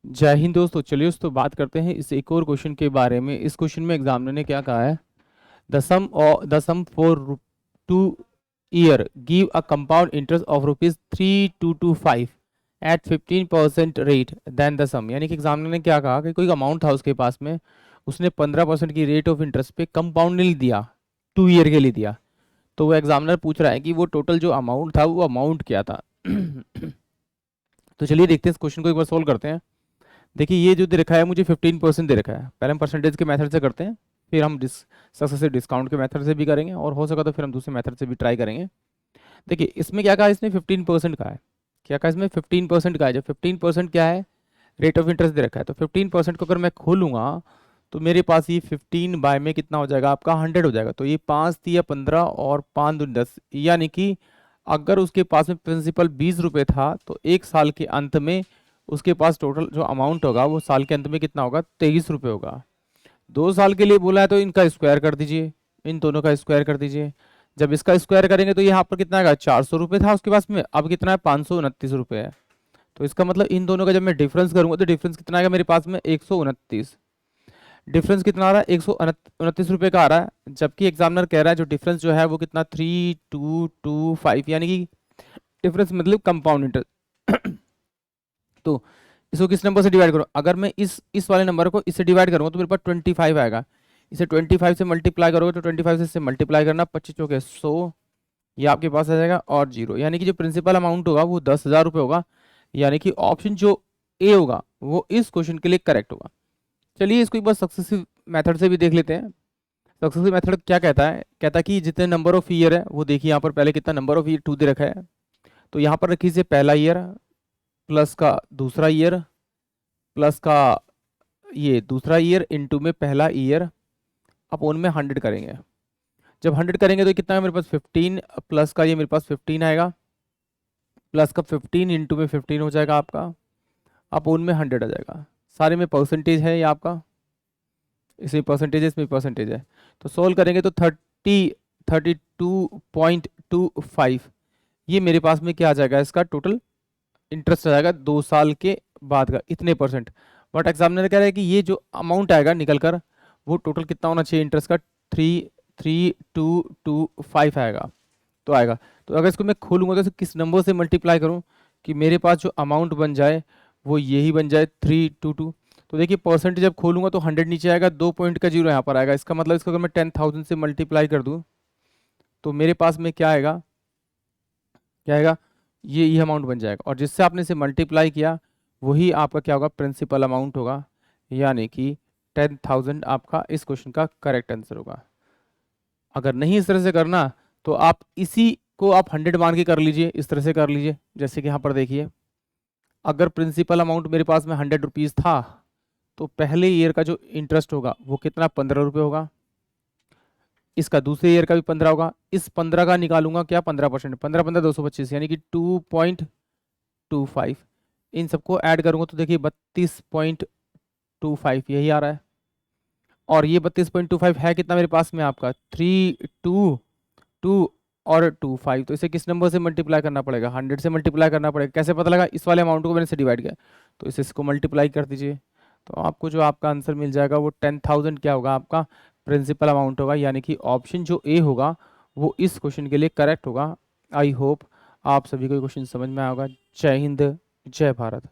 जय हिंद दोस्तों। चलिए दोस्तों बात करते हैं इस एक और क्वेश्चन के बारे में। इस क्वेश्चन में एग्जामिनर ने क्या कहा है, the sum for 2 year give a compound interest of ₹3225 at 15% rate then the sum. यानी कि एग्जामिनर ने क्या कहा कि कोई अमाउंट था उसके पास में, उसने 15% की रेट ऑफ इंटरेस्ट पे कंपाउंड नहीं दिया, 2 ईयर के लिए दिया। तो वो एग्जामिनर पूछ रहा है कि वो टोटल जो अमाउंट था वो अमाउंट क्या था। तो चलिए देखते हैं इस क्वेश्चन को, एक बार सोल्व करते हैं। देखिए ये जो दे रखा है मुझे 15% दे रखा है। पहले हम परसेंटेज के मेथड से करते हैं, फिर हम सक्सेसिव डिस्काउंट के मेथड से भी करेंगे, और हो सका तो फिर हम दूसरे मेथड से भी ट्राई करेंगे। देखिए इसमें क्या कहा, इसने 15% का है। क्या कहा इसमें, 15% का है। जब 15% क्या है, रेट ऑफ इंटरेस्ट दे रखा है, तो 15% को अगर मैं खोलूंगा तो मेरे पास ये 15 बाय में कितना हो जाएगा आपका, 100 हो जाएगा। तो ये 5 या 15 और 5 दूनी 10, यानी कि अगर उसके पास में प्रिंसिपल 20 रुपये था तो एक साल के अंत में उसके पास टोटल जो अमाउंट होगा वो साल के अंत में कितना होगा, 23 रुपये होगा। 2 साल के लिए बोला है तो इनका स्क्वायर कर दीजिए, इन दोनों का स्क्वायर कर दीजिए। जब इसका स्क्वायर करेंगे तो यहाँ पर कितना आएगा, 400 रुपये था उसके पास में, अब कितना है, 529 रुपये है। तो इसका मतलब इन दोनों का जब मैं डिफरेंस करूंगा तो डिफरेंस कितना आएगा मेरे पास में, 129। डिफरेंस कितना आ रहा है, 129 रुपये का आ रहा है। जबकि एग्जामिनर कह रहा है जो डिफरेंस जो है वो कितना, 3225, यानी कि डिफरेंस मतलब कंपाउंड इंटरेस्ट। तो इसको किस नंबर से डिवाइड करूँ, अगर मैं इस वाले नंबर को इससे डिवाइड करूँगा तो मेरे पास 25 आएगा। इसे 25 से मल्टीप्लाई करोगे तो 25 से इससे मल्टीप्लाई करना, 25 चौके 100, ये आपके पास आ जाएगा, और जीरो। यानी कि जो प्रिंसिपल अमाउंट होगा वो 10,000 रुपये होगा। यानी कि ऑप्शन जो ए होगा वो इस क्वेश्चन के लिए करेक्ट होगा। चलिए इसको एक बार सक्सेसिव मेथड से भी देख लेते हैं। सक्सेसिव मेथड क्या कहता है, कहता है कि जितने नंबर ऑफ ईयर है वो देखिए, यहाँ पर पहले कितना नंबर ऑफ ईयर 2 दे रखा है, तो यहाँ पर रखिए पहला ईयर प्लस का दूसरा ईयर प्लस का ये दूसरा ईयर इंटू में पहला ईयर अपोन में 100 करेंगे। जब 100 करेंगे तो कितना है मेरे पास, 15 प्लस का ये मेरे पास 15 आएगा, प्लस का 15 इंटू में 15 हो जाएगा आपका, अपोन में 100 आ जाएगा। सारे में परसेंटेज है ये आपका, इसमें परसेंटेज है, इसमें परसेंटेज है। तो सोल्व करेंगे तो 32.25 ये मेरे पास में क्या आ जाएगा, इसका टोटल इंटरेस्ट आ जाएगा 2 साल के बाद का, इतने परसेंट। बट एग्जामिनर कह रहा है कि ये जो अमाउंट आएगा निकल कर वो टोटल कितना होना चाहिए इंटरेस्ट का, 33225 आएगा। तो आएगा, तो अगर इसको मैं खोलूंगा तो इसे किस नंबर से मल्टीप्लाई करूं कि मेरे पास जो अमाउंट बन जाए वो यही बन जाए, 322। तो देखिए परसेंटेज जब खोलूंगा तो 100 नीचे आएगा, 2 पॉइंट का जीरो यहाँ पर आएगा। इसका मतलब इसको अगर मैं 10,000 से मल्टीप्लाई कर दूं तो मेरे पास में क्या आएगा, क्या आएगा, ये अमाउंट बन जाएगा। और जिससे आपने इसे मल्टीप्लाई किया वही आपका क्या होगा, प्रिंसिपल अमाउंट होगा। यानी कि 10,000 आपका इस क्वेश्चन का करेक्ट आंसर होगा। अगर नहीं इस तरह से करना तो आप इसी को आप 100 मान के कर लीजिए, इस तरह से कर लीजिए। जैसे कि यहाँ पर देखिए, अगर प्रिंसिपल अमाउंट मेरे पास में 100 रुपीज़ था तो पहले ईयर का जो इंटरेस्ट होगा वो कितना, 15 रुपये होगा। इसका दूसरे ईयर का भी 15 होगा। इस 15 का निकालूंगा क्या, 15%, 15 225, यानी कि 2.25। इन सबको ऐड करूंगा तो देखिए 32.25 यही आ रहा है। और ये 32.25 है कितना मेरे पास में आपका, 322 और 25। तो इसे किस नंबर से मल्टीप्लाई करना पड़ेगा, 100 से मल्टीप्लाई करना पड़ेगा। कैसे पता लगा, इस वाले अमाउंट को मैंने से डिवाइड किया, तो इसे इसको मल्टीप्लाई कर दीजिए। तो आपको जो आपका आंसर मिल जाएगा वो 10,000 क्या होगा आपका प्रिंसिपल अमाउंट होगा। यानी कि ऑप्शन जो ए होगा वो इस क्वेश्चन के लिए करेक्ट होगा। आई होप आप सभी को क्वेश्चन समझ में आएगा। जय हिंद, जय भारत।